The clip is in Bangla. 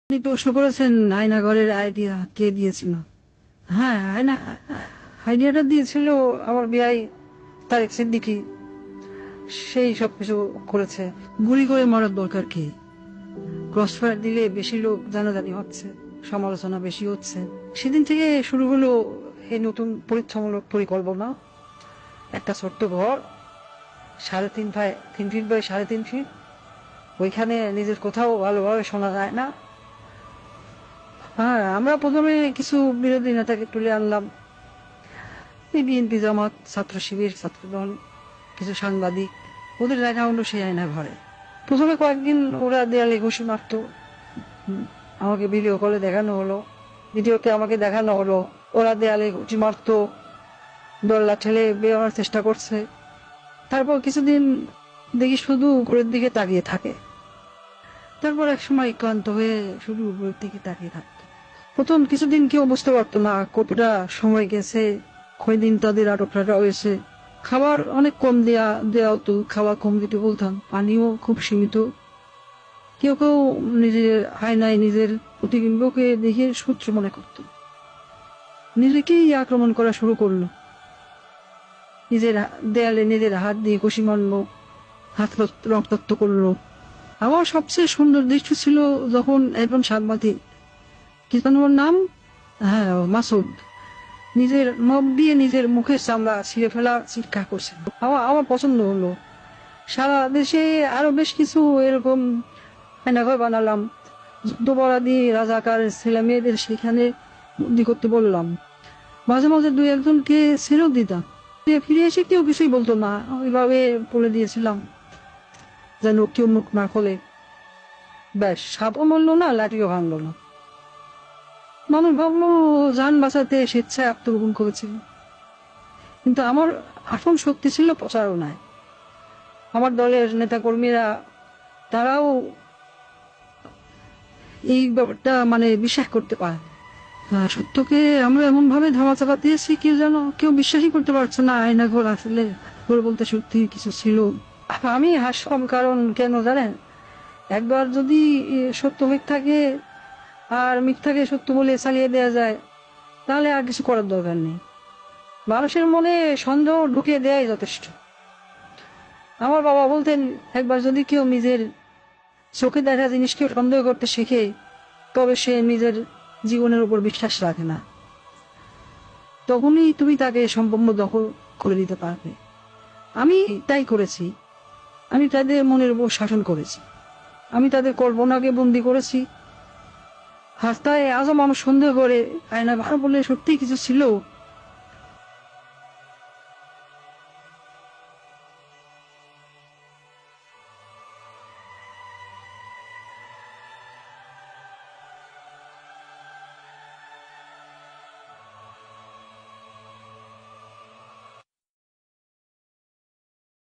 আপনি প্রশ্ন করেছেন আয়নাঘরের আইডিয়া কে দিয়েছিল। হ্যাঁ, আইডিয়াটা দিয়েছিল আমার বিয়াই তারেক সিদ্দিকী। সেই সবকিছু করেছে। গুলি করে মরার দরকার কি? ক্রসফায়ার দিলে বেশি লোক জানাজানি হচ্ছে, সমালোচনা বেশি হচ্ছে। সেদিন থেকে শুরু হলো এই নতুন পরীক্ষামূলক পরিকল্পনা। একটা ছোট্ট ঘর, 3.5 ফিট বাই 3.5 ফিট। ওইখানে নিজের কোথাও ভালোভাবে শোনা যায় না। হ্যাঁ, আমরা প্রথমে কিছু বিরোধী নেতাকে তুলে আনলাম, এই বিএনপি, জামাত, ছাত্র শিবির, ছাত্রদল, কিছু সাংবাদিক। ওদের জায়গা হলো সেই আয়না ঘরে। প্রথমে কয়েকদিন ওরা দেয়ালে ঘুষি মারত। আমাকে ভিডিও কলে দেখানো হলো, ভিডিওতে আমাকে দেখানো হলো ওরা দেয়ালে ঘুষি মারত, দল্লা ঠেলে বেরোনোর চেষ্টা করছে। তারপর কিছুদিন দেখি শুধু উপরের দিকে তাকিয়ে থাকে। তারপর এক সময় ক্লান্ত হয়ে শুধু উপরের দিকে তাকিয়ে থাকতো। প্রথম কিছুদিন কেউ বুঝতে পারতো না কতটা সময় গেছে, কয়দিন তাদের আটক রাখা হয়েছে। খাবার অনেক কম দেওয়া হতো, খাবার কম দিতে বলতাম, পানিও খুব সীমিত। কেউ কেউ নিজের আয়নায় নিজের প্রতিবিম্বকে দেখে শত্রু মনে করত, নিজেকেই আক্রমণ করা শুরু করলো। নিজের দেয়ালে নিজের হাত দিয়ে ঘুষি মারলো, হাত রক্তাক্ত করলো। আমার সবচেয়ে সুন্দর দৃশ্য ছিল যখন একজন সাংবাদিক, কি যেন ওর নাম, হ্যাঁ মাসুদ, নিজের নখ দিয়ে নিজের মুখের চামড়া ছিঁড়ে ফেলা চিৎকার করছে। আমার পছন্দ হলো। সারা দেশে আরো বেশ কিছু এরকম আয়নাঘর বানালাম। যুদ্ধপরাধী রাজাকার ছেলে মেয়েদের সেখানে বন্দি করতে বললাম। মাঝে মাঝে দুই একজনকে ছেড়েও দিতাম। ফিরে এসে কেউ কিছুই বলতো না, ওইভাবে বলে দিয়েছিলাম যেন কেউ মুখ না খোলে। ব্যাস, সাপও মরল না, লাঠিও ভাঙলো না। মানুষ ভাবলো যান বাঁচাতে স্বেচ্ছায় আত্মগোপন করেছিল, কিন্তু আমার আসল শক্তি ছিল প্রচারণায়। আমার দলের নেতা কর্মীরা, তারাও এই ব্যাপারটা বিশ্বাস করতে পারে। সত্যকে আমরা এমন ভাবে ধামাচাপা দিয়েছি, কেউ বিশ্বাসই করতে পারছে না আয়না ঘর আসলে ঘর বলতে সত্যি কিছু ছিল। আমি হাসলাম, কারণ কেন জানেন, একবার যদি সত্য মিথ্যাকে আর মিথ্যাকে সত্য বলে চালিয়ে দেওয়া যায়, তাহলে আর কিছু করার দরকার নেই। মানুষের মনে সন্দেহ ঢুকিয়ে দেওয়াই যথেষ্ট। আমার বাবা বলতেন, একবার যদি কেউ নিজের চোখে দেখা জিনিসকে সন্দেহ করতে শিখে, তবে সে নিজের জীবনের উপর বিশ্বাস রাখে না। তখনই তুমি তাকে সম্পূর্ণ দখল করে দিতে পারবে। আমি তাই করেছি। আমি তাদের মনের উপর শাসন করেছি। আমি তাদের কল্পনাকে বন্দি করেছি। রাস্তায় আজও মানুষ সন্দেহ করে আয়না ভাড়া বলে সত্যি কিছু ছিল।